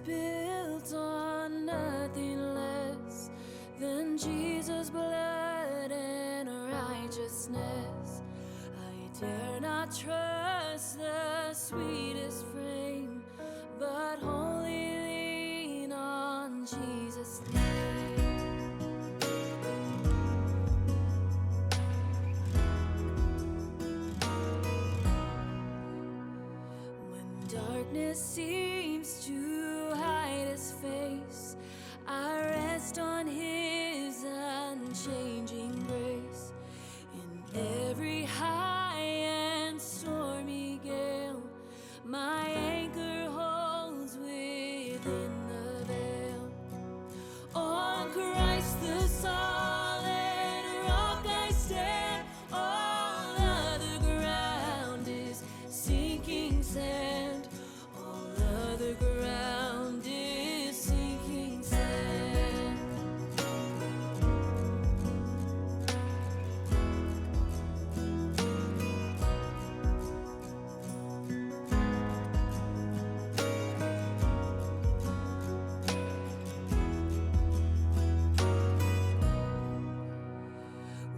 built on nothing less than Jesus' blood and righteousness. I dare not trust the sweetest frame, but wholly lean on Jesus' name. When darkness seems to hide his face, I rest on his unchanging grace. In every high and stormy gale, my anchor holds within the veil. On Christ the solid rock I stand, all other ground is sinking sand. All other ground is sinking sand.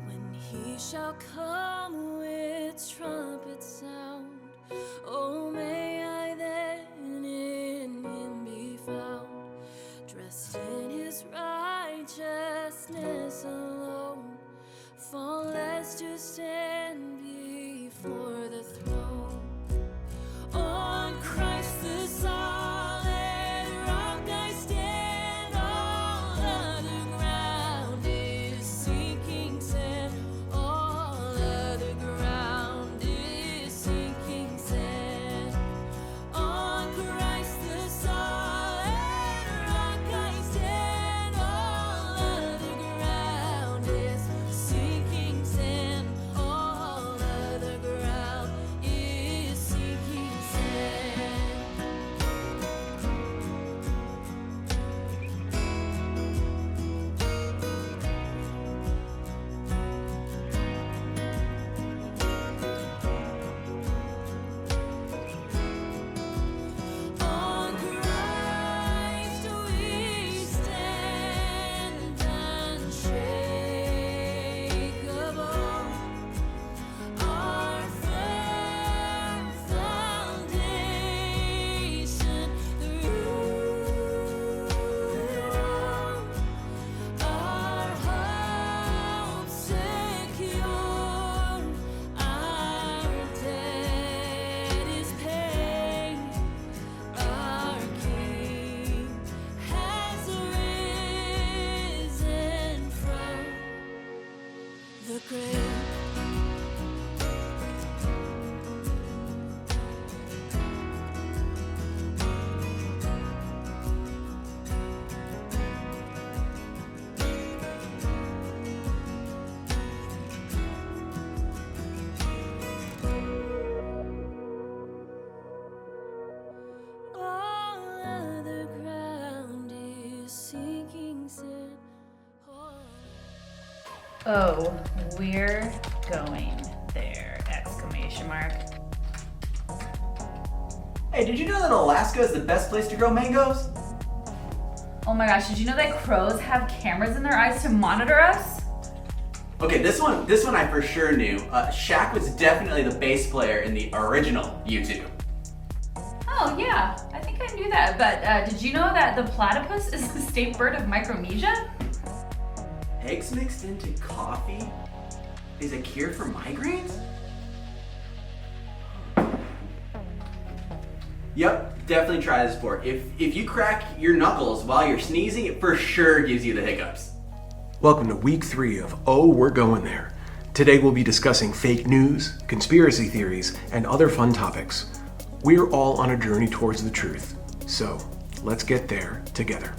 When he shall come with trumpet sound, oh, may I then in him be found, dressed in his righteousness alone, faultless to stand before the throne. On Christ the solid rock I stand, all other ground is sinking sand. All other ground is sinking sand. On Christ the solid rock I stand, all other ground is sinking sand. All other ground is sinking sand. On Christ we stand unshakable, our firm foundation, the root, our hope secure, our debt is paid, our King has risen from the grave. All other ground is sinking sand. Oh, we're going there! Exclamation mark. Hey, did you know that Alaska is the best place to grow mangoes? Oh my gosh, did you know that crows have cameras in their eyes to monitor us? Okay, this one I for sure knew. Shaq was definitely the bass player in the original U2. Oh yeah, I think I knew that, but did you know that the platypus is the state bird of Micronesia? Eggs mixed into coffee is a cure for migraines? Yep, definitely try this sport. If you crack your knuckles while you're sneezing, it for sure gives you the hiccups. Welcome to week 3 of Oh, We're Going There. Today we'll be discussing fake news, conspiracy theories, and other fun topics. We're all on a journey towards the truth, so let's get there together.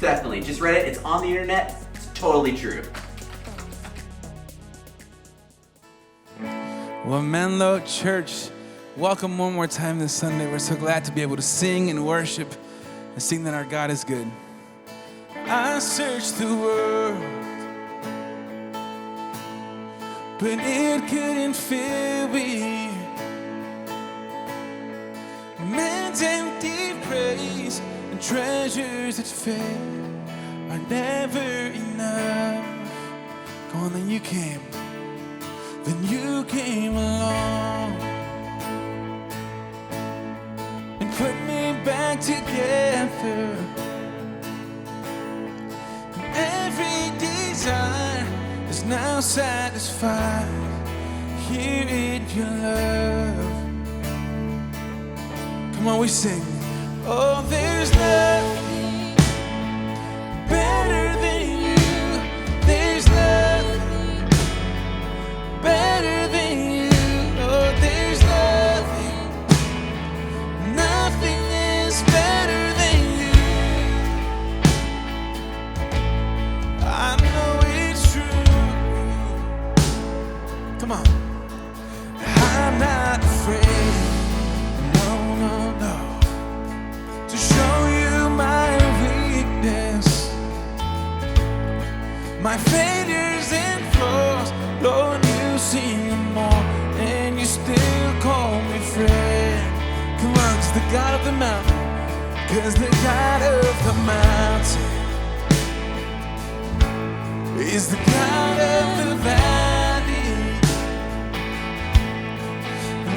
Definitely, just read it, it's on the internet, it's totally true. Well, Menlo Church, welcome one more time this Sunday. We're so glad to be able to sing and worship and sing that our God is good. I searched the world, but it couldn't fill me. Man's empty praise treasures that fade are never enough. Come on, then you came along and put me back together. Every desire is now satisfied here in your love. Come on, we sing. Oh, there's nothing better than you. There's nothing better than you. Oh, there's nothing is better than you. I know it's true. Come on. I'm not afraid. No, no, no. To show you my weakness, my failures and flaws. Lord, you see them all, and you still call me friend. Come on, 'cause the God of the mountain, 'cause the God of the mountain is the God of the valley.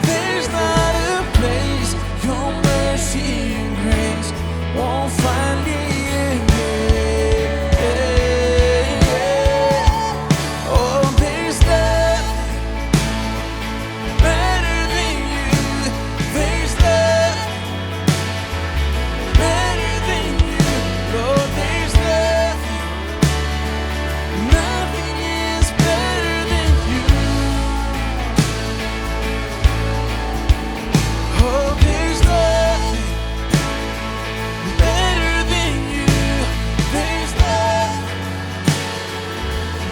There's not a place your mercy and grace won't find me again. Oh, there's nothing better than you. There's nothing better than you. Lord, there's nothing is better than you. Oh, there's nothing better than you. There's nothing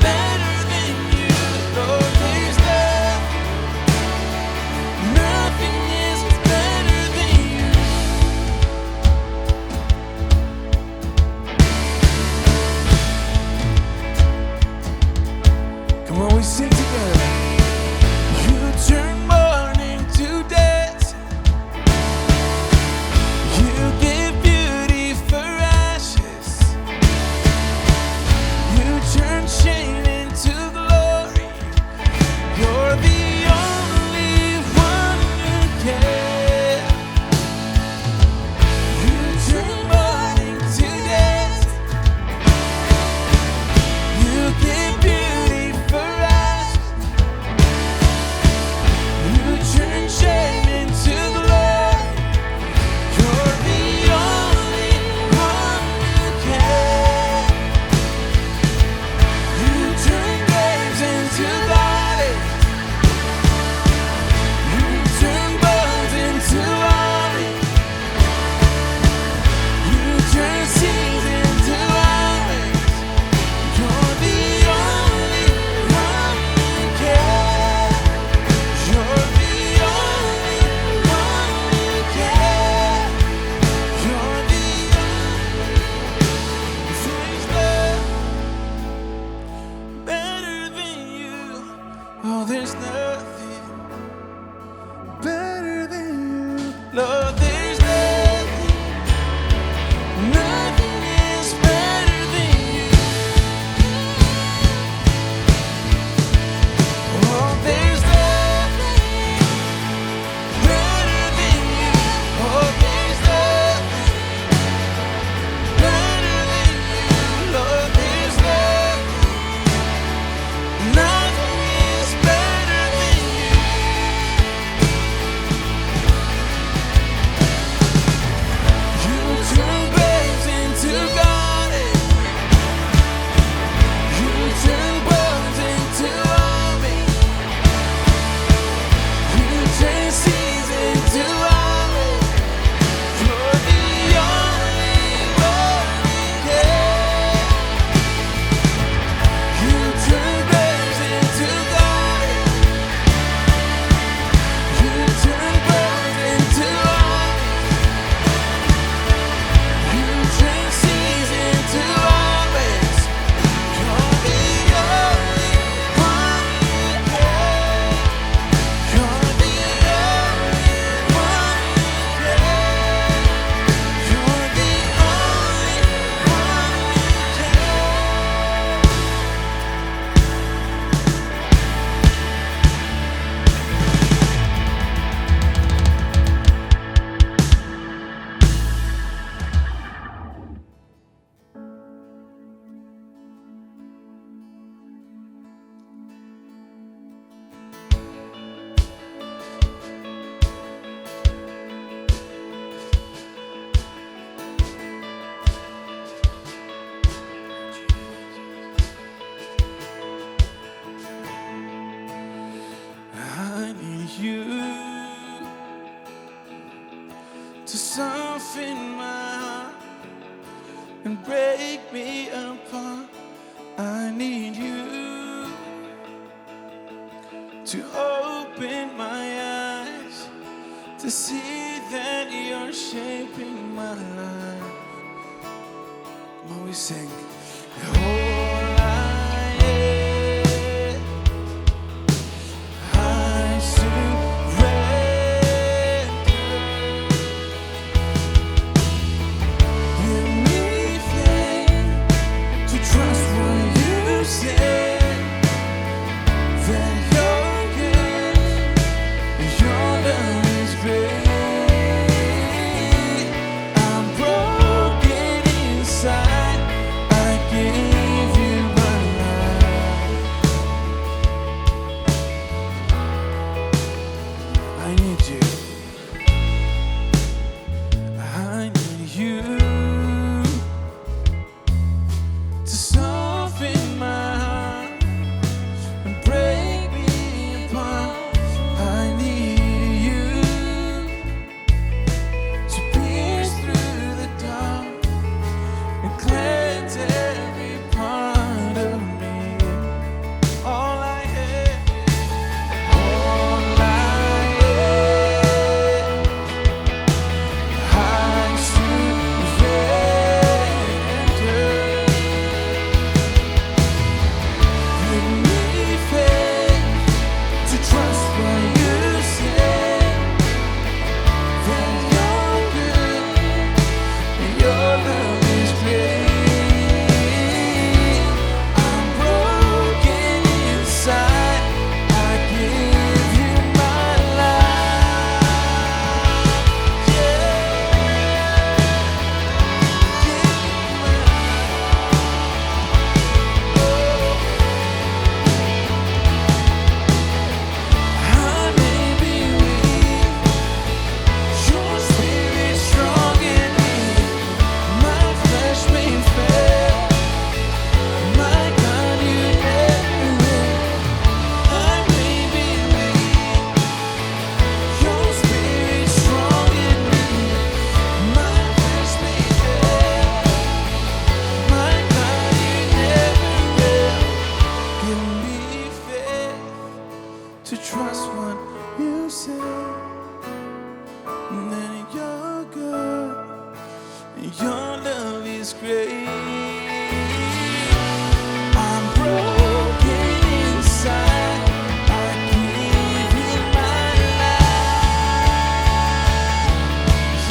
better than you. Lord, there's nothing is better than you. Come on, we sing together. You turn mourning to dance. You give beauty for ashes. You turn shame into glory. You're the only one who can. You turn mourning to dance. You give beauty for ashes. You turn shame into glory. You're the only one who can. You turn graves into gardens. You turn bones into olives. You turn seas into highways. You're the only one who can. You're the only one who can. You're the there's nothing better than you. Oh, there's nothing better than you. Lord, there's nothing is better than you. Oh, there's nothing better than you. Oh, there's nothing better than you. Lord, there's nothing is better than you. soften my heart and break me apart. I need you to open my eyes to see that you're shaping my life. Come on, we sing. All I am, I surrender. Give me faith to trust what you say, that you're good, your love is great. I'm broken inside, I give you my life. I need you. I need you to soften my heart and break me apart. I need you to pierce through the dark and cleanse every part of me. All I have, all I am, I surrender. Give me faith to trust what you say, that you're good and your love is great. I'm broken inside, I give you my life. I may be weak, your spirit strong in me. My flesh may fail, my God, you never will. I may be weak, your spirit strong in me. My flesh may fail, my God, you never will. Give me faith to trust what you say, and that you're good, and your love is great. I'm broken inside, I give you my life.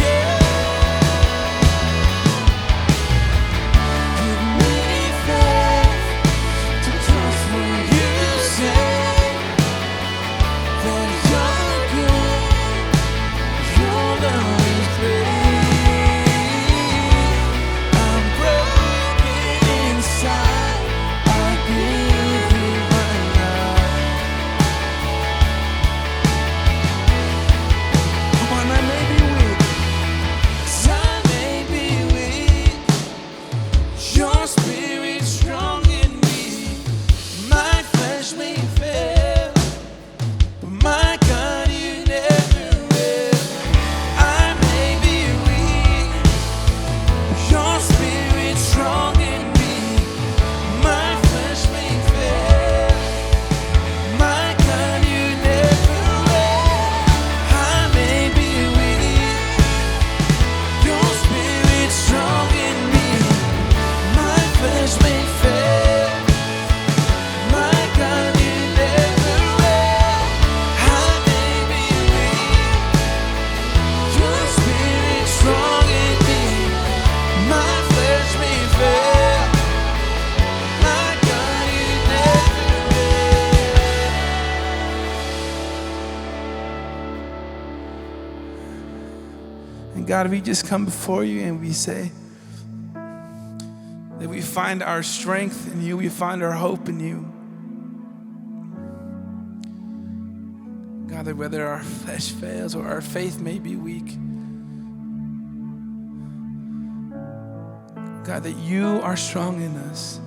Yeah. Give me faith to trust what you say, that you're good, your love is great. I'm broken inside, I give you my life. Come on, I may be weak, 'cause I may be weak. Your spirit strong in me. My flesh may fail, but my God, you never will. I may be weak, your spirit strong in me. My flesh may fail, my God, you never will. I may be weak, your spirit strong in me. My flesh may fail, my God, you never will. I may be weak, your spirit strong in me. My flesh may fail, my God, you never will. And God, we just come before you and we say that we find our strength in you, we find our hope in you. God, that whether our flesh fails or our faith may be weak, God, that you are strong in us.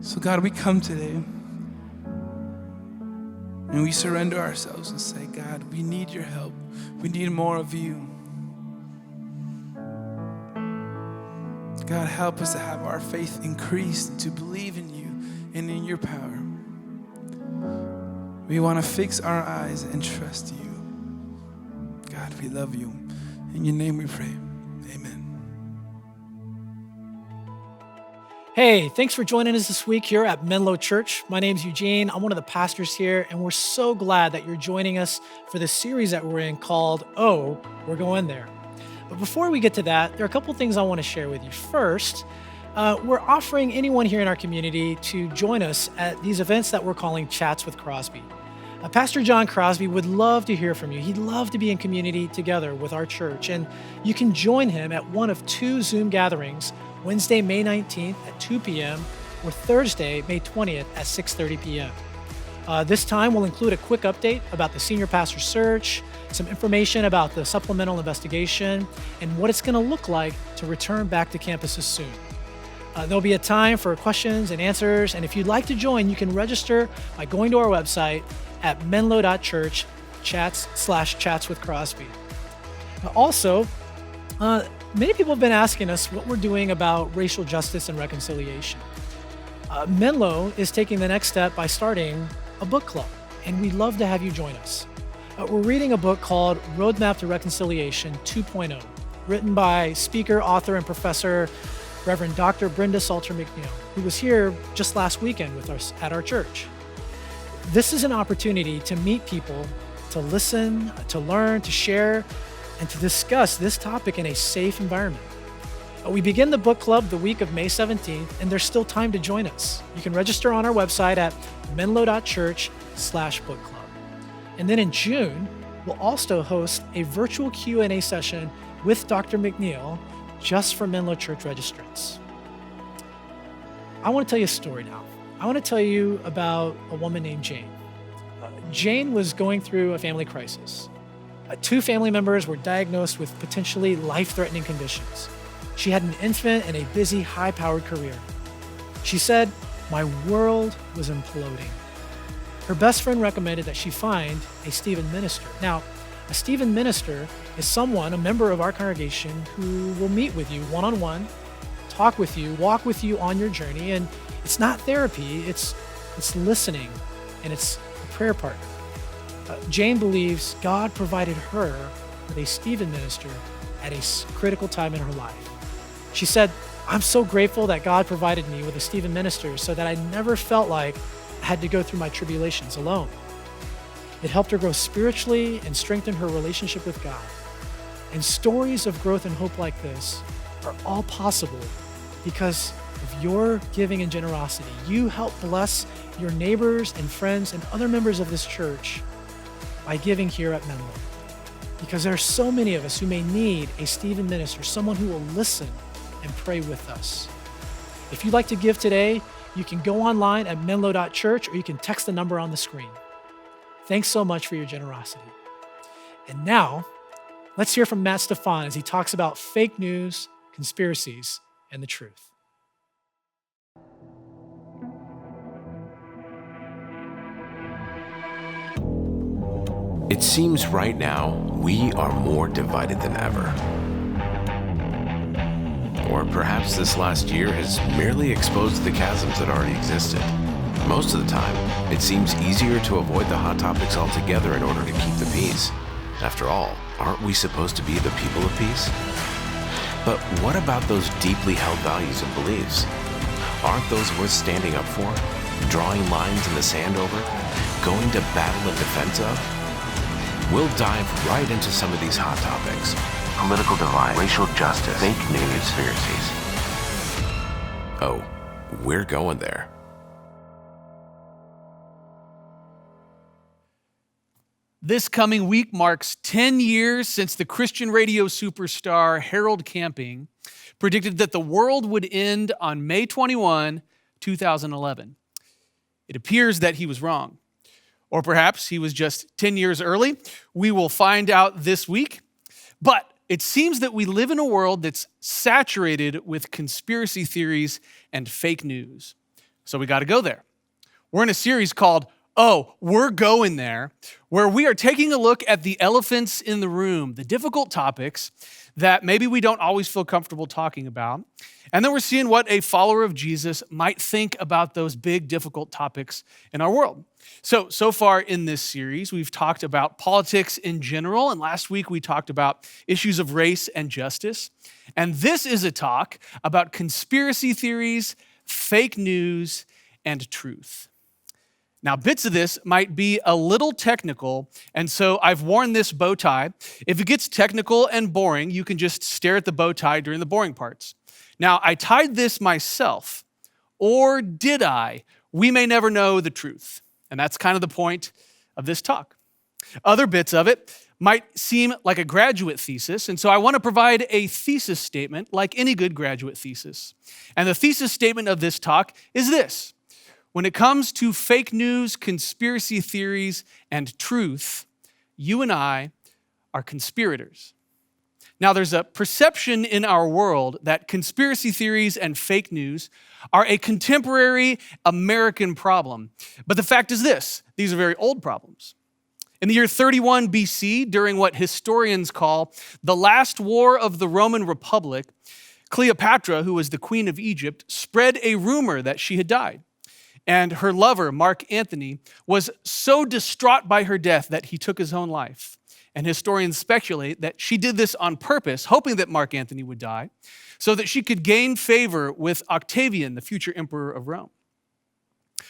So God, we come today and we surrender ourselves and say, God, we need your help. We need more of you. God, help us to have our faith increased, to believe in you and in your power. We want to fix our eyes and trust you. God, we love you. In your name we pray. Amen. Hey, thanks for joining us this week here at Menlo Church. My name's Eugene. I'm one of the pastors here, and we're so glad that you're joining us for this series that we're in called, Oh, We're Going There. But before we get to that, there are a couple things I want to share with you. First, we're offering anyone here in our community to join us at these events that we're calling Chats with Crosby. Pastor John Crosby would love to hear from you. He'd love to be in community together with our church, and you can join him at one of two Zoom gatherings, Wednesday, May 19th at 2 p.m. or Thursday, May 20th at 6:30 p.m. This time will include a quick update about the senior pastor search, some information about the supplemental investigation, and what it's going to look like to return back to campuses soon. There'll be a time for questions and answers, and if you'd like to join, you can register by going to our website at menlo.church chats with Crosby. Also, many people have been asking us what we're doing about racial justice and reconciliation. Menlo is taking the next step by starting a book club, and we'd love to have you join us. We're reading a book called Roadmap to Reconciliation 2.0, written by speaker, author, and professor Reverend Dr. Brenda Salter McNeil, who was here just last weekend with us at our church. This is an opportunity to meet people, to listen, to learn, to share, and to discuss this topic in a safe environment. We begin the book club the week of May 17th, and there's still time to join us. You can register on our website at menlo.church/book club. And then in June, we'll also host a virtual Q&A session with Dr. McNeil just for Menlo Church registrants. I want to tell you a story now. I want to tell you about a woman named Jane. Jane was going through a family crisis. Two family members were diagnosed with potentially life-threatening conditions. She had an infant and a busy, high-powered career. She said, "My world was imploding." Her best friend recommended that she find a Stephen minister. Now, a Stephen minister is someone, a member of our congregation, who will meet with you one-on-one, talk with you, walk with you on your journey, and it's not therapy, it's listening, and it's a prayer partner. Jane believes God provided her with a Stephen minister at a critical time in her life. She said, "I'm so grateful that God provided me with a Stephen minister so that I never felt like I had to go through my tribulations alone." It helped her grow spiritually and strengthen her relationship with God. And stories of growth and hope like this are all possible because of your giving and generosity. You help bless your neighbors and friends and other members of this church by giving here at Menlo. Because there are so many of us who may need a Stephen minister, someone who will listen and pray with us. If you'd like to give today, you can go online at menlo.church or you can text the number on the screen. Thanks so much for your generosity. And now, let's hear from Matt Stefan as he talks about fake news, conspiracies, and the truth. It seems right now we are more divided than ever. Or perhaps this last year has merely exposed the chasms that already existed. Most of the time, it seems easier to avoid the hot topics altogether in order to keep the peace. After all, aren't we supposed to be the people of peace? But what about those deeply held values and beliefs? Aren't those worth standing up for? Drawing lines in the sand over? Going to battle in defense of? We'll dive right into some of these hot topics. Political divide, racial justice, fake news, conspiracies. Oh, we're going there. This coming week marks 10 years since the Christian radio superstar Harold Camping predicted that the world would end on May 21, 2011. It appears that he was wrong. Or perhaps he was just 10 years early. We will find out this week. But it seems that we live in a world that's saturated with conspiracy theories and fake news. So we got to go there. We're in a series called Oh, We're Going There, where we are taking a look at the elephants in the room, the difficult topics that maybe we don't always feel comfortable talking about. And then we're seeing what a follower of Jesus might think about those big, difficult topics in our world. So far in this series, we've talked about politics in general, and last week we talked about issues of race and justice. And this is a talk about conspiracy theories, fake news, and truth. Now, bits of this might be a little technical, and so I've worn this bow tie. If it gets technical and boring, you can just stare at the bow tie during the boring parts. Now, I tied this myself, or did I? We may never know the truth, and that's kind of the point of this talk. Other bits of it might seem like a graduate thesis, and so I want to provide a thesis statement like any good graduate thesis. And the thesis statement of this talk is this: when it comes to fake news, conspiracy theories, and truth, you and I are conspirators. Now, there's a perception in our world that conspiracy theories and fake news are a contemporary American problem. But the fact is this: these are very old problems. In the year 31 BC, during what historians call the last war of the Roman Republic, Cleopatra, who was the queen of Egypt, spread a rumor that she had died. And her lover, Mark Antony, was so distraught by her death that he took his own life. And historians speculate that she did this on purpose, hoping that Mark Antony would die, so that she could gain favor with Octavian, the future emperor of Rome.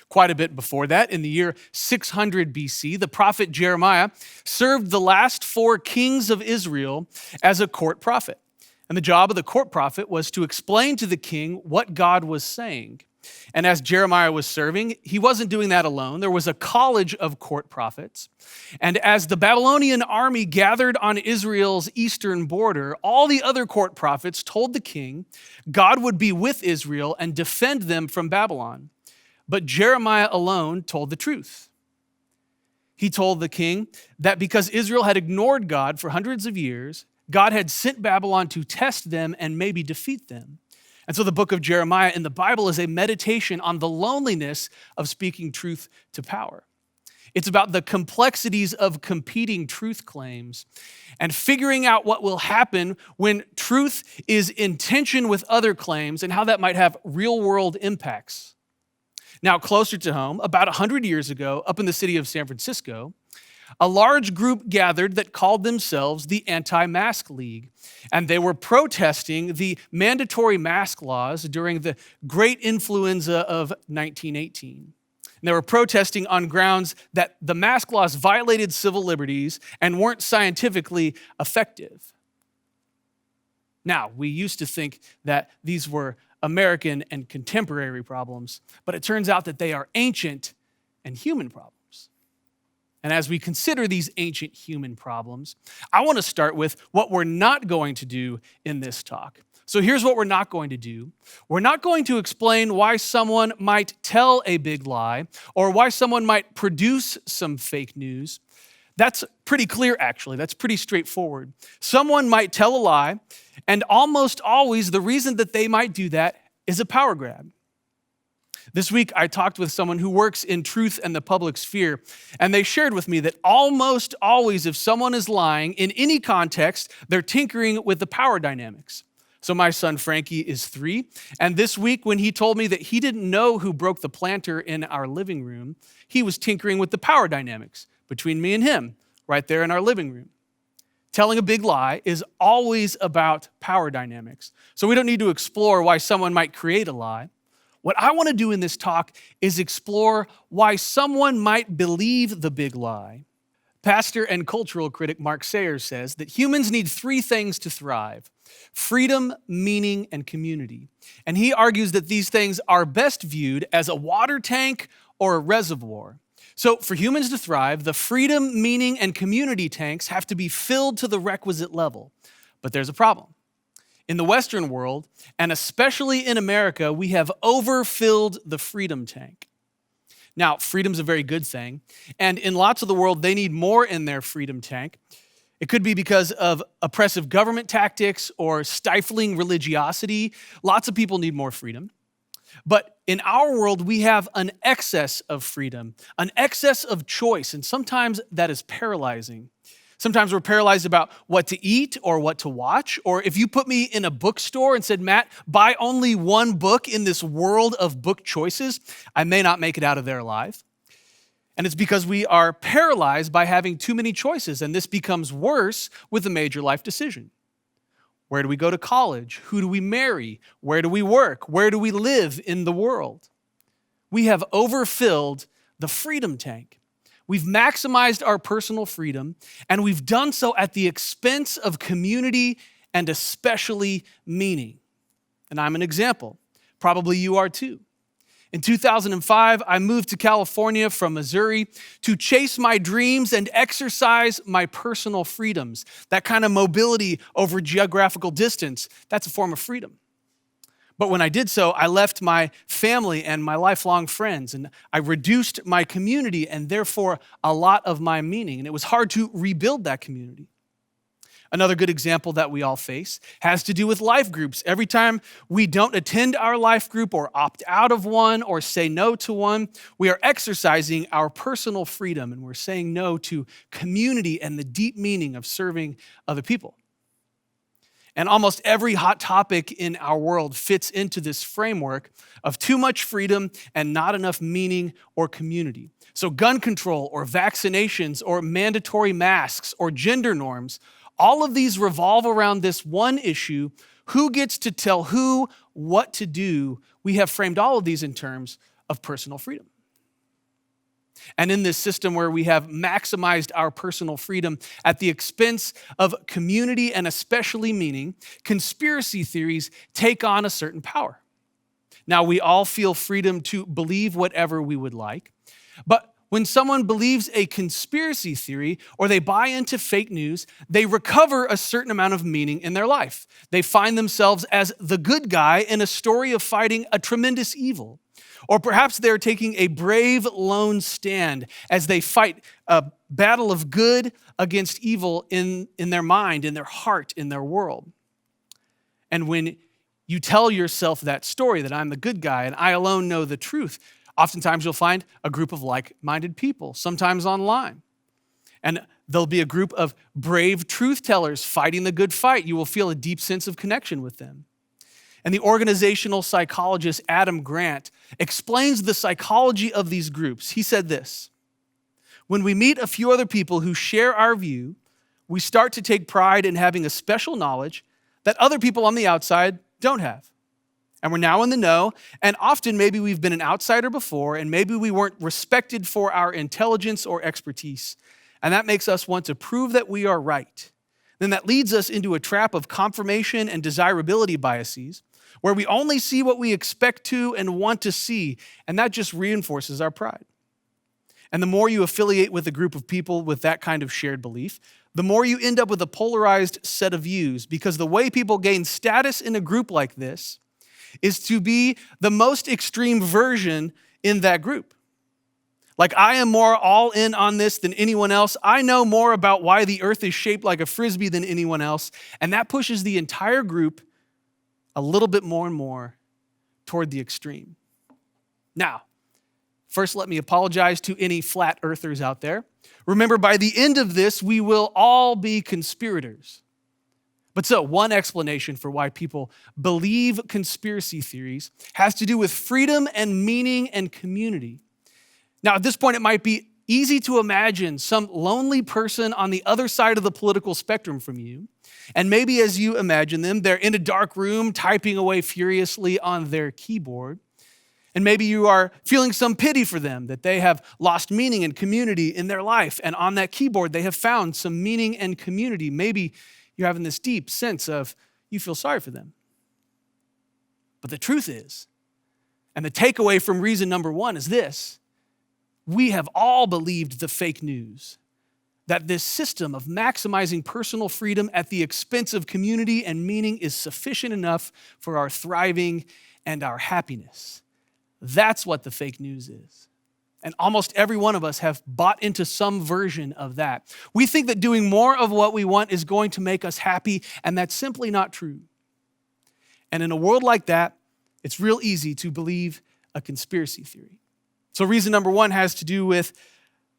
Quite a bit before that, in the year 600 BC, the prophet Jeremiah served the last 4 kings of Israel as a court prophet. And the job of the court prophet was to explain to the king what God was saying. And as Jeremiah was serving, he wasn't doing that alone. There was a college of court prophets. And as the Babylonian army gathered on Israel's eastern border, all the other court prophets told the king God would be with Israel and defend them from Babylon. But Jeremiah alone told the truth. He told the king that because Israel had ignored God for hundreds of years, God had sent Babylon to test them and maybe defeat them. And so the book of Jeremiah in the Bible is a meditation on the loneliness of speaking truth to power. It's about the complexities of competing truth claims and figuring out what will happen when truth is in tension with other claims and how that might have real-world impacts. Now, closer to home, about 100 years ago, up in the city of San Francisco, a large group gathered that called themselves the Anti-Mask League, and they were protesting the mandatory mask laws during the great influenza of 1918. And they were protesting on grounds that the mask laws violated civil liberties and weren't scientifically effective. Now, we used to think that these were American and contemporary problems, but it turns out that they are ancient and human problems. And as we consider these ancient human problems, I want to start with what we're not going to do in this talk. So here's what we're not going to do. We're not going to explain why someone might tell a big lie or why someone might produce some fake news. That's pretty clear, actually. That's pretty straightforward. Someone might tell a lie, and almost always the reason that they might do that is a power grab. This week, I talked with someone who works in truth and the public sphere, and they shared with me that almost always if someone is lying in any context, they're tinkering with the power dynamics. So my son Frankie is 3, and this week when he told me that he didn't know who broke the planter in our living room, he was tinkering with the power dynamics between me and him right there in our living room. Telling a big lie is always about power dynamics. So we don't need to explore why someone might create a lie. What I want to do in this talk is explore why someone might believe the big lie. Pastor and cultural critic Mark Sayers says that humans need 3 things to thrive: freedom, meaning, and community. And he argues that these things are best viewed as a water tank or a reservoir. So for humans to thrive, the freedom, meaning, and community tanks have to be filled to the requisite level. But there's a problem. In the Western world, and especially in America, we have overfilled the freedom tank. Now, freedom's a very good thing, and in lots of the world, they need more in their freedom tank. It could be because of oppressive government tactics or stifling religiosity. Lots of people need more freedom. But in our world, we have an excess of freedom, an excess of choice, and sometimes that is paralyzing. Sometimes we're paralyzed about what to eat or what to watch. Or if you put me in a bookstore and said, Matt, buy only one book in this world of book choices, I may not make it out of there alive. And it's because we are paralyzed by having too many choices. And this becomes worse with a major life decision. Where do we go to college? Who do we marry? Where do we work? Where do we live in the world? We have overfilled the freedom tank. We've maximized our personal freedom, and we've done so at the expense of community and especially meaning. And I'm an example. Probably you are too. In 2005, I moved to California from Missouri to chase my dreams and exercise my personal freedoms. That kind of mobility over geographical distance, that's a form of freedom. But when I did so, I left my family and my lifelong friends, and I reduced my community and therefore a lot of my meaning. And it was hard to rebuild that community. Another good example that we all face has to do with life groups. Every time we don't attend our life group or opt out of one or say no to one, we are exercising our personal freedom and we're saying no to community and the deep meaning of serving other people. And almost every hot topic in our world fits into this framework of too much freedom and not enough meaning or community. So gun control or vaccinations or mandatory masks or gender norms, all of these revolve around this one issue: who gets to tell who what to do? We have framed all of these in terms of personal freedom. And in this system where we have maximized our personal freedom at the expense of community and especially meaning, conspiracy theories take on a certain power. Now, we all feel freedom to believe whatever we would like, but when someone believes a conspiracy theory or they buy into fake news, they recover a certain amount of meaning in their life. They find themselves as the good guy in a story of fighting a tremendous evil. Or perhaps they're taking a brave lone stand as they fight a battle of good against evil in their mind, in their heart, in their world. And when you tell yourself that story, that I'm the good guy and I alone know the truth, oftentimes you'll find a group of like-minded people, sometimes online. And there'll be a group of brave truth tellers fighting the good fight. You will feel a deep sense of connection with them. And the organizational psychologist Adam Grant explains the psychology of these groups. He said this: when we meet a few other people who share our view, we start to take pride in having a special knowledge that other people on the outside don't have. And we're now in the know, and often maybe we've been an outsider before, and maybe we weren't respected for our intelligence or expertise. And that makes us want to prove that we are right. Then that leads us into a trap of confirmation and desirability biases, where we only see what we expect to and want to see, and that just reinforces our pride. And the more you affiliate with a group of people with that kind of shared belief, the more you end up with a polarized set of views, because the way people gain status in a group like this is to be the most extreme version in that group. Like, I am more all in on this than anyone else. I know more about why the earth is shaped like a frisbee than anyone else, and that pushes the entire group a little bit more and more toward the extreme. Now, first let me apologize to any flat earthers out there. Remember, by the end of this, we will all be conspirators. But so, one explanation for why people believe conspiracy theories has to do with freedom and meaning and community. Now, at this point, it might be easy to imagine some lonely person on the other side of the political spectrum from you. And maybe as you imagine them, they're in a dark room typing away furiously on their keyboard. And maybe you are feeling some pity for them, that they have lost meaning and community in their life. And on that keyboard, they have found some meaning and community. Maybe you're having this deep sense of you feel sorry for them. But the truth is, and the takeaway from reason number one is this: we have all believed the fake news that this system of maximizing personal freedom at the expense of community and meaning is sufficient enough for our thriving and our happiness. That's what the fake news is. And almost every one of us have bought into some version of that. We think that doing more of what we want is going to make us happy, and that's simply not true. And in a world like that, it's real easy to believe a conspiracy theory. So reason number one has to do with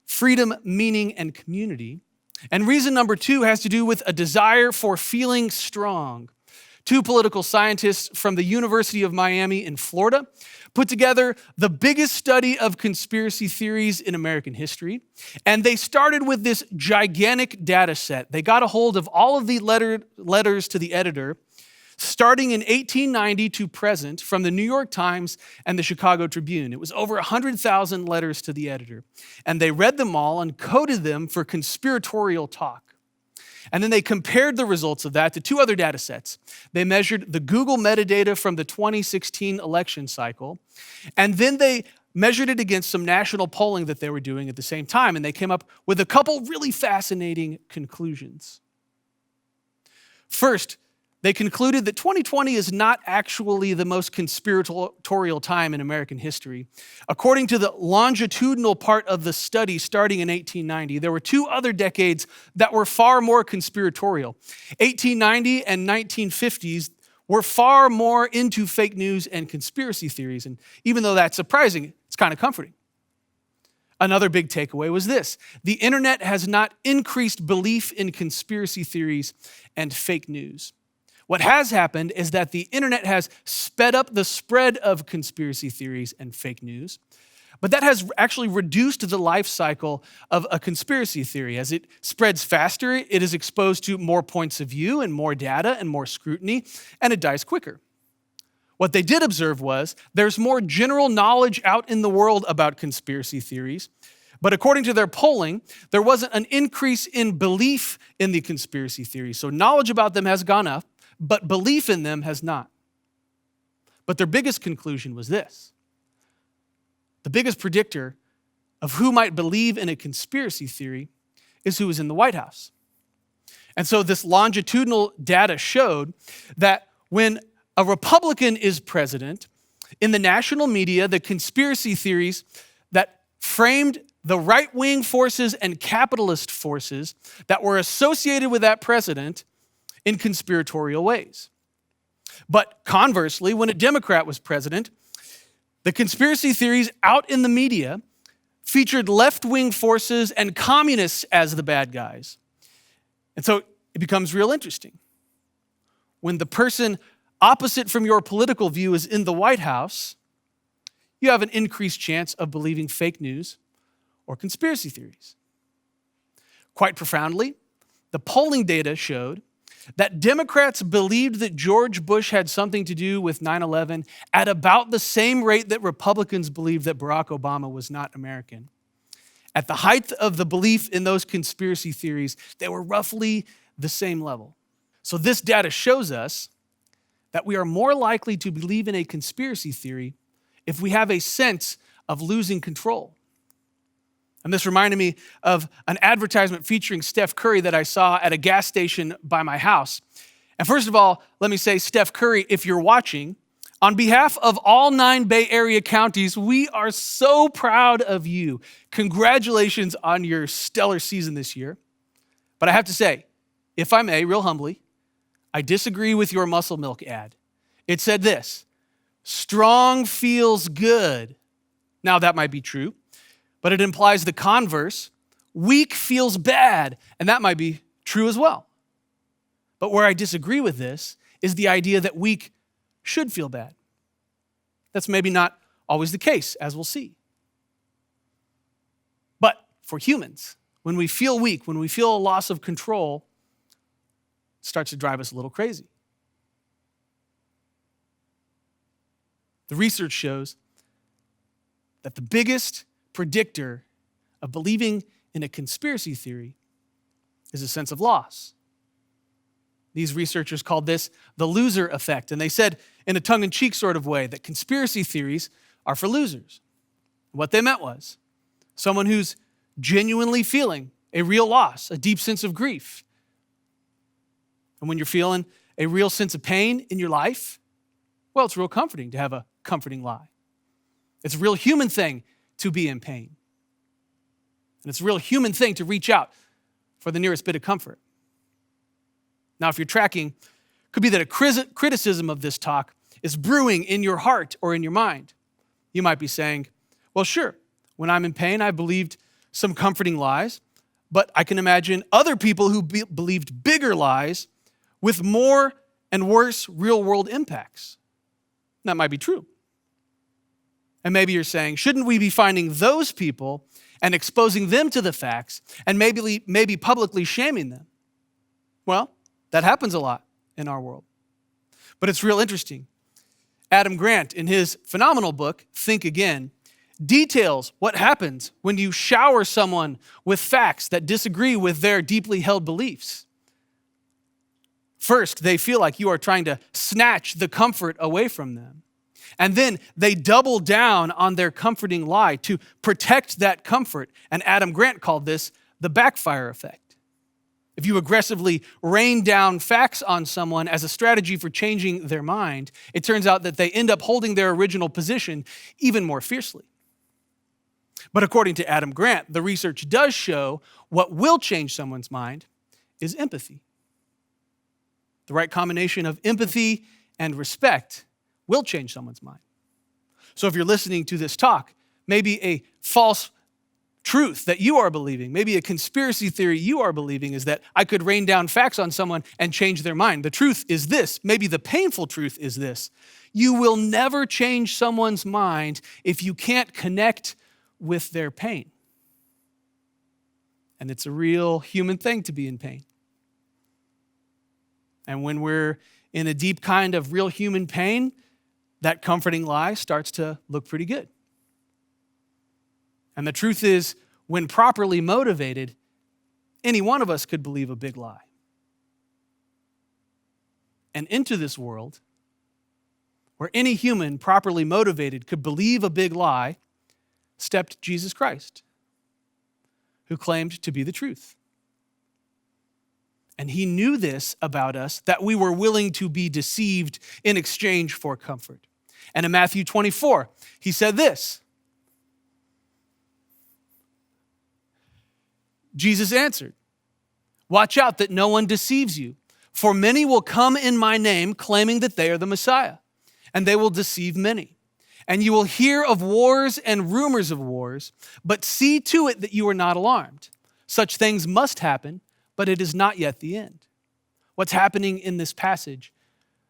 freedom, meaning, and community. And reason number 2 has to do with a desire for feeling strong. 2 political scientists from the University of Miami in Florida put together the biggest study of conspiracy theories in American history. And they started with this gigantic data set. They got a hold of all of the letters to the editor, starting in 1890 to present, from the New York Times and the Chicago Tribune. It was over 100,000 letters to the editor. And they read them all and coded them for conspiratorial talk. And then they compared the results of that to 2 other data sets. They measured the Google metadata from the 2016 election cycle, and then they measured it against some national polling that they were doing at the same time, and they came up with a couple really fascinating conclusions. First, they concluded that 2020 is not actually the most conspiratorial time in American history. According to the longitudinal part of the study starting in 1890, there were 2 other decades that were far more conspiratorial. 1890 and 1950s were far more into fake news and conspiracy theories. And even though that's surprising, it's kind of comforting. Another big takeaway was this: the internet has not increased belief in conspiracy theories and fake news. What has happened is that the internet has sped up the spread of conspiracy theories and fake news, but that has actually reduced the life cycle of a conspiracy theory. As it spreads faster, it is exposed to more points of view and more data and more scrutiny, and it dies quicker. What they did observe was there's more general knowledge out in the world about conspiracy theories, but according to their polling, there wasn't an increase in belief in the conspiracy theories. So knowledge about them has gone up, but belief in them has not. But their biggest conclusion was this: the biggest predictor of who might believe in a conspiracy theory is who is in the White House. And so this longitudinal data showed that when a Republican is president, in the national media, the conspiracy theories that framed the right-wing forces and capitalist forces that were associated with that president in conspiratorial ways. But conversely, when a Democrat was president, the conspiracy theories out in the media featured left-wing forces and communists as the bad guys. And so it becomes real interesting. When the person opposite from your political view is in the White House, you have an increased chance of believing fake news or conspiracy theories. Quite profoundly, the polling data showed that Democrats believed that George Bush had something to do with 9/11 at about the same rate that Republicans believed that Barack Obama was not American. At the height of the belief in those conspiracy theories, they were roughly the same level. So this data shows us that we are more likely to believe in a conspiracy theory if we have a sense of losing control. And this reminded me of an advertisement featuring Steph Curry that I saw at a gas station by my house. And first of all, let me say, Steph Curry, if you're watching, on behalf of all 9 Bay Area counties, we are so proud of you. Congratulations on your stellar season this year. But I have to say, if I may, real humbly, I disagree with your Muscle Milk ad. It said this: strong feels good. Now that might be true, but it implies the converse: weak feels bad, and that might be true as well. But where I disagree with this is the idea that weak should feel bad. That's maybe not always the case, as we'll see. But for humans, when we feel weak, when we feel a loss of control, it starts to drive us a little crazy. The research shows that the biggest predictor of believing in a conspiracy theory is a sense of loss. These researchers called this the loser effect, and they said in a tongue-in-cheek sort of way that conspiracy theories are for losers. What they meant was someone who's genuinely feeling a real loss, a deep sense of grief. And when you're feeling a real sense of pain in your life, well, it's real comforting to have a comforting lie. It's a real human thing to be in pain. And it's a real human thing to reach out for the nearest bit of comfort. Now, if you're tracking, it could be that a criticism of this talk is brewing in your heart or in your mind. You might be saying, well, sure, when I'm in pain, I believed some comforting lies, But I can imagine other people who believed bigger lies with more and worse real-world impacts. That might be true. And maybe you're saying, shouldn't we be finding those people and exposing them to the facts and maybe publicly shaming them? Well, that happens a lot in our world. But it's real interesting. Adam Grant, in his phenomenal book, Think Again, details what happens when you shower someone with facts that disagree with their deeply held beliefs. First, they feel like you are trying to snatch the comfort away from them. And then they double down on their comforting lie to protect that comfort. And Adam Grant called this the backfire effect. If you aggressively rain down facts on someone as a strategy for changing their mind, it turns out that they end up holding their original position even more fiercely. But according to Adam Grant, the research does show what will change someone's mind is empathy. The right combination of empathy and respect will change someone's mind. So if you're listening to this talk, maybe a false truth that you are believing, maybe a conspiracy theory you are believing is that I could rain down facts on someone and change their mind. The truth is this, maybe the painful truth is this: you will never change someone's mind if you can't connect with their pain. And it's a real human thing to be in pain. And when we're in a deep kind of real human pain, that comforting lie starts to look pretty good. And the truth is, when properly motivated, any one of us could believe a big lie. And into this world, where any human properly motivated could believe a big lie, stepped Jesus Christ, who claimed to be the truth. And he knew this about us, that we were willing to be deceived in exchange for comfort. And in Matthew 24, he said this: Jesus answered, "Watch out that no one deceives you, for many will come in my name claiming that they are the Messiah, and they will deceive many. And you will hear of wars and rumors of wars, but see to it that you are not alarmed. Such things must happen, but it is not yet the end." What's happening in this passage?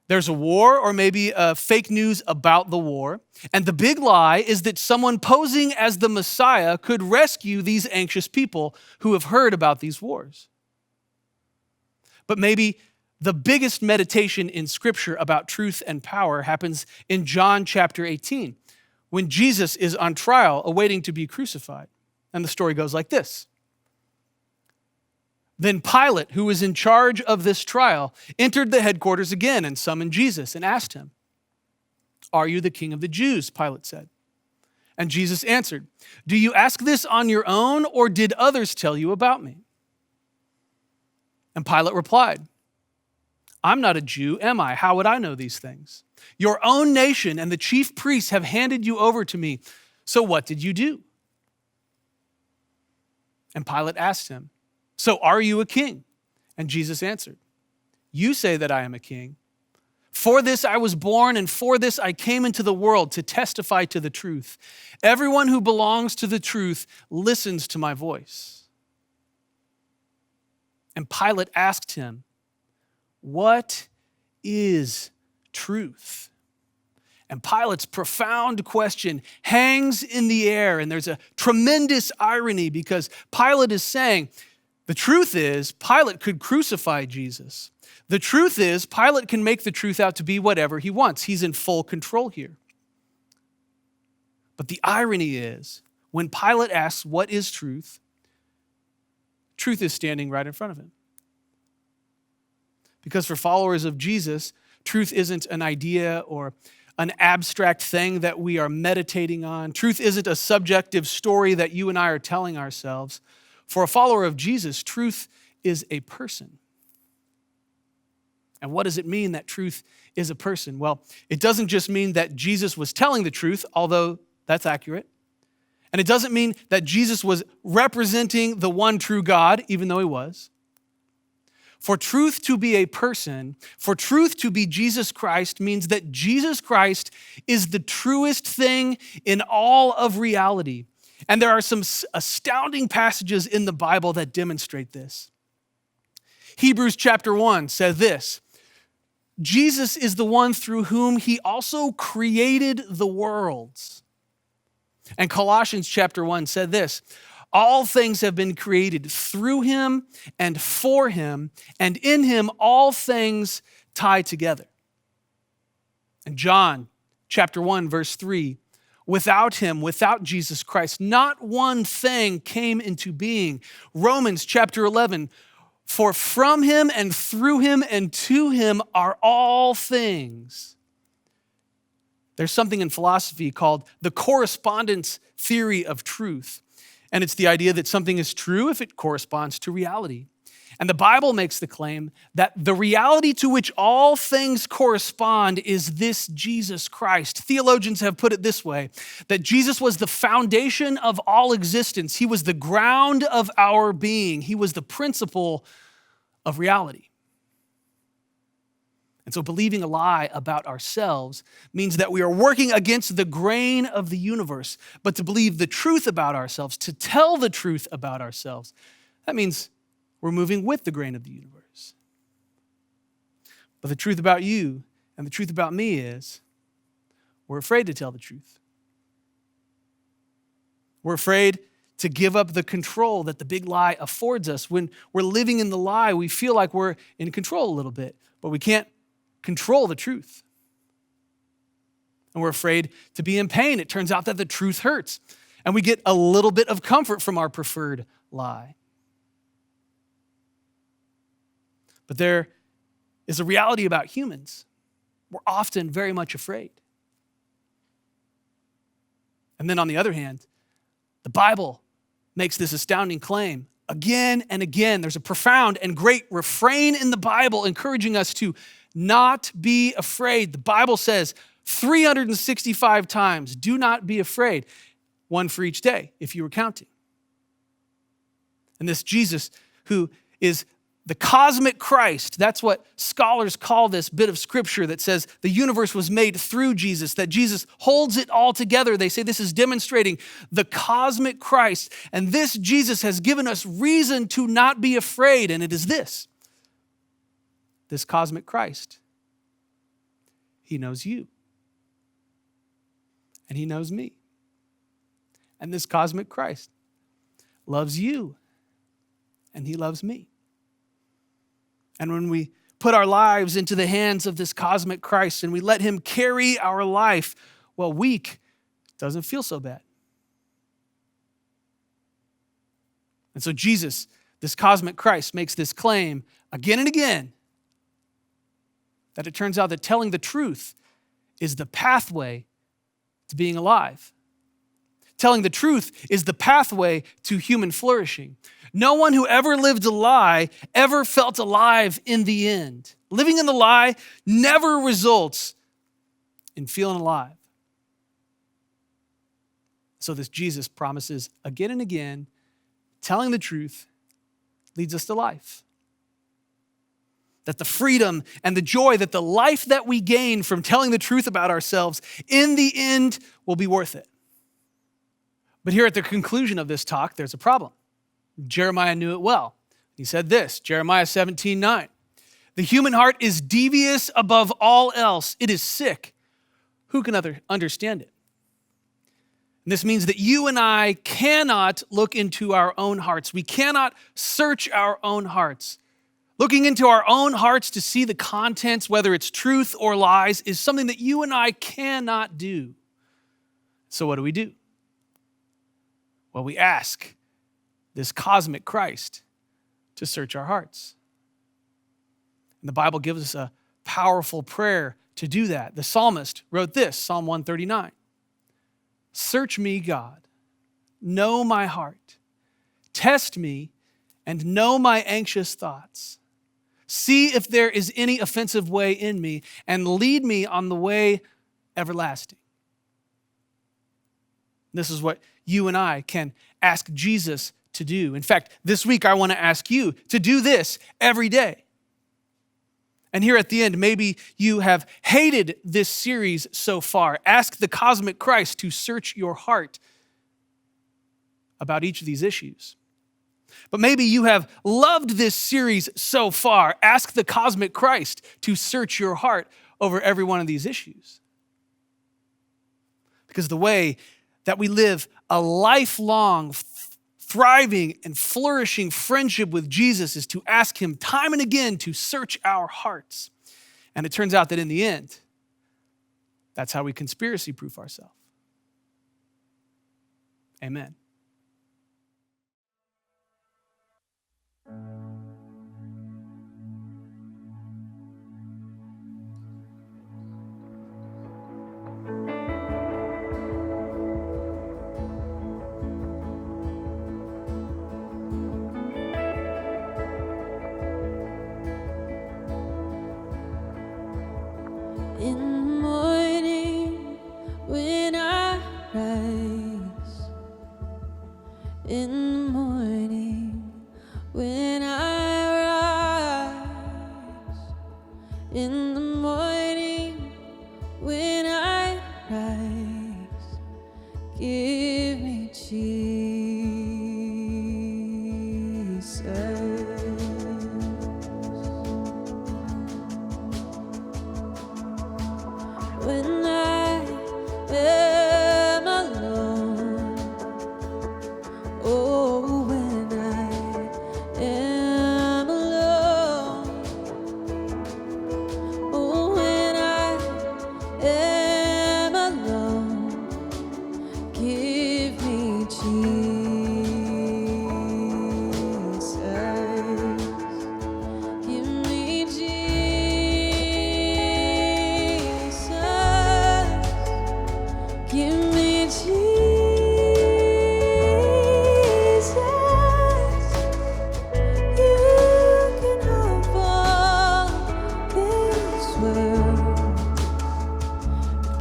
There's a war, or maybe fake news about the war, and the big lie is that someone posing as the Messiah could rescue these anxious people who have heard about these wars. But maybe the biggest meditation in Scripture about truth and power happens in John chapter 18, when Jesus is on trial awaiting to be crucified. And the story goes like this: Then Pilate, who was in charge of this trial, entered the headquarters again and summoned Jesus and asked him, "Are you the king of the Jews?" Pilate said. And Jesus answered, "Do you ask this on your own, or did others tell you about me?" And Pilate replied, "I'm not a Jew, am I? How would I know these things? Your own nation and the chief priests have handed you over to me. So what did you do?" And Pilate asked him, "So are you a king?" And Jesus answered, "You say that I am a king. For this I was born, and for this I came into the world, to testify to the truth. Everyone who belongs to the truth listens to my voice." And Pilate asked him, "What is truth?" And Pilate's profound question hangs in the air, and there's a tremendous irony, because Pilate is saying, the truth is, Pilate could crucify Jesus. The truth is, Pilate can make the truth out to be whatever he wants. He's in full control here. But the irony is, when Pilate asks, "What is truth?" truth is standing right in front of him. Because for followers of Jesus, truth isn't an idea or an abstract thing that we are meditating on. Truth isn't a subjective story that you and I are telling ourselves. For a follower of Jesus, truth is a person. And what does it mean that truth is a person? Well, it doesn't just mean that Jesus was telling the truth, although that's accurate. And it doesn't mean that Jesus was representing the one true God, even though he was. For truth to be a person, for truth to be Jesus Christ, means that Jesus Christ is the truest thing in all of reality. And there are some astounding passages in the Bible that demonstrate this. Hebrews chapter 1 says this: Jesus is the one through whom he also created the worlds. And Colossians chapter 1 said this: all things have been created through him and for him, and in him all things tie together. And John chapter 1 verse 3, without him, without Jesus Christ, not one thing came into being. Romans chapter 11, for from him and through him and to him are all things. There's something in philosophy called the correspondence theory of truth. And it's the idea that something is true if it corresponds to reality. And the Bible makes the claim that the reality to which all things correspond is this Jesus Christ. Theologians have put it this way, that Jesus was the foundation of all existence. He was the ground of our being. He was the principle of reality. And so believing a lie about ourselves means that we are working against the grain of the universe. But to believe the truth about ourselves, to tell the truth about ourselves, that means we're moving with the grain of the universe. But the truth about you and the truth about me is we're afraid to tell the truth. We're afraid to give up the control that the big lie affords us. When we're living in the lie, we feel like we're in control a little bit, but we can't control the truth. And we're afraid to be in pain. It turns out that the truth hurts, and we get a little bit of comfort from our preferred lie. But there is a reality about humans. We're often very much afraid. And then on the other hand, the Bible makes this astounding claim again and again. There's a profound and great refrain in the Bible encouraging us to not be afraid. The Bible says 365 times, do not be afraid. One for each day, if you were counting. And this Jesus, who is the cosmic Christ, that's what scholars call this bit of scripture that says the universe was made through Jesus, that Jesus holds it all together. They say this is demonstrating the cosmic Christ. And this Jesus has given us reason to not be afraid. And it is this cosmic Christ. He knows you. And he knows me. And this cosmic Christ loves you. And he loves me. And when we put our lives into the hands of this cosmic Christ and we let him carry our life, well, weak doesn't feel so bad. And so Jesus, this cosmic Christ, makes this claim again and again that it turns out that telling the truth is the pathway to being alive. Telling the truth is the pathway to human flourishing. No one who ever lived a lie ever felt alive in the end. Living in the lie never results in feeling alive. So this Jesus promises again and again, telling the truth leads us to life. That the freedom and the joy, that the life that we gain from telling the truth about ourselves in the end will be worth it. But here at the conclusion of this talk, there's a problem. Jeremiah knew it well. He said this, Jeremiah 17:9. The human heart is devious above all else. It is sick. Who can understand it? And this means that you and I cannot look into our own hearts. We cannot search our own hearts. Looking into our own hearts to see the contents, whether it's truth or lies, is something that you and I cannot do. So what do? Well, we ask this cosmic Christ to search our hearts. And the Bible gives us a powerful prayer to do that. The psalmist wrote this, Psalm 139. Search me, God, know my heart. Test me and know my anxious thoughts. See if there is any offensive way in me and lead me on the way everlasting. This is what you and I can ask Jesus to do. In fact, this week I want to ask you to do this every day. And here at the end, maybe you have hated this series so far. Ask the cosmic Christ to search your heart. about each of these issues. But maybe you have loved this series so far. Ask the cosmic Christ to search your heart over every one of these issues. Because the way that we live a lifelong, thriving and flourishing friendship with Jesus is to ask him time and again to search our hearts. And it turns out that in the end, that's how we conspiracy-proof ourselves. Amen. In the morning when I rise, in the morning when I rise, in the morning when I rise, give me Jesus. When I am alone, oh, when I am alone, oh, when I am alone, give me Jesus, give me Jesus, give me Jesus. You can have all this world.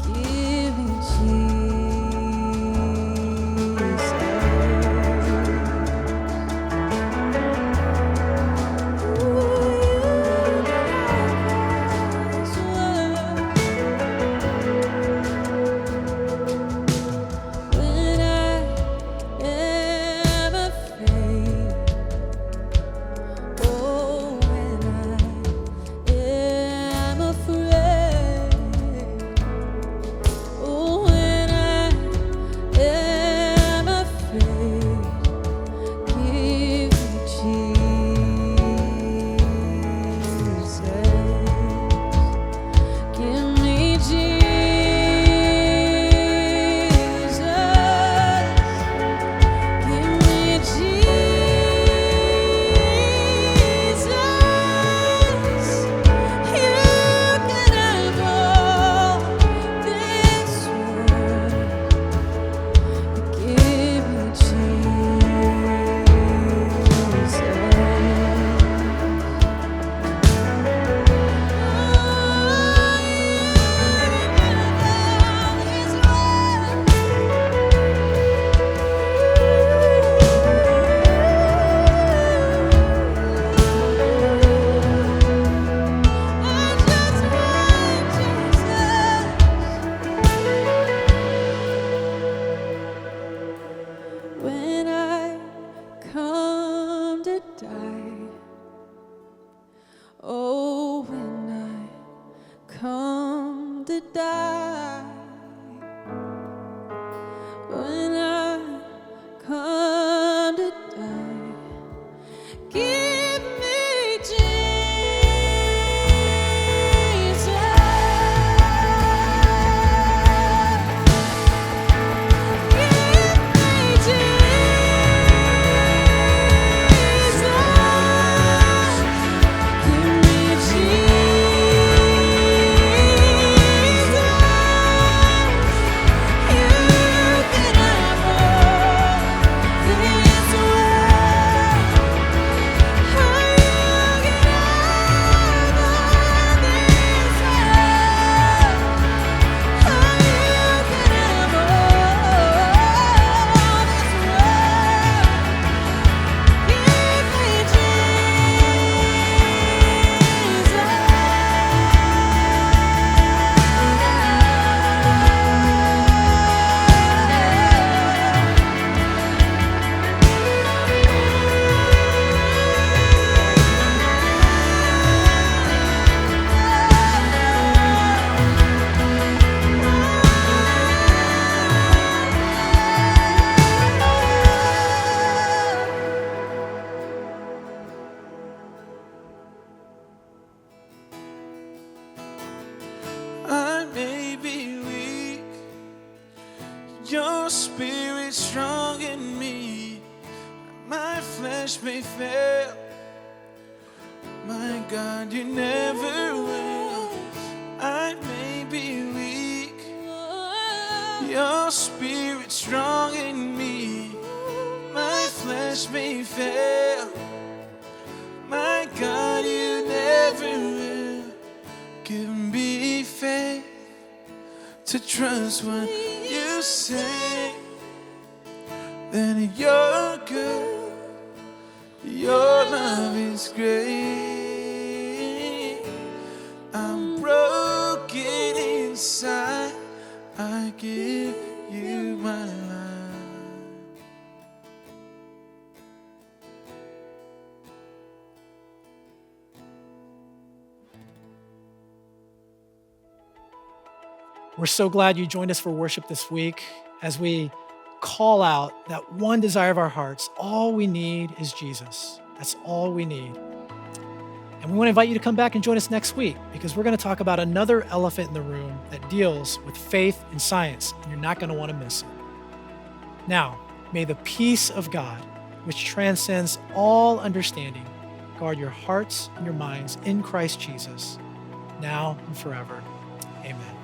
Give me Jesus. Ooh, you can have all this world. When I am afraid, oh, when I am afraid, oh, when I am afraid, give me Jesus, give me Jesus, give me Jesus. You can have all this world. Give me Jesus. When I come to die, oh, when I come to die, when I come to die, give me Jesus. Give me Jesus. Your spirit strong in me. My flesh may fail. My God, you never will. I may be weak. Your spirit strong in me. My flesh may fail. My God, you never will. Give me faith to trust what you say. Then you're good. Your love is great. I'm broken inside. I give you my life. We're so glad you joined us for worship this week as we call out that one desire of our hearts. All we need is Jesus. That's all we need. And we want to invite you to come back and join us next week because we're going to talk about another elephant in the room that deals with faith and science, and you're not going to want to miss it. Now, may the peace of God, which transcends all understanding, guard your hearts and your minds in Christ Jesus, now and forever. Amen.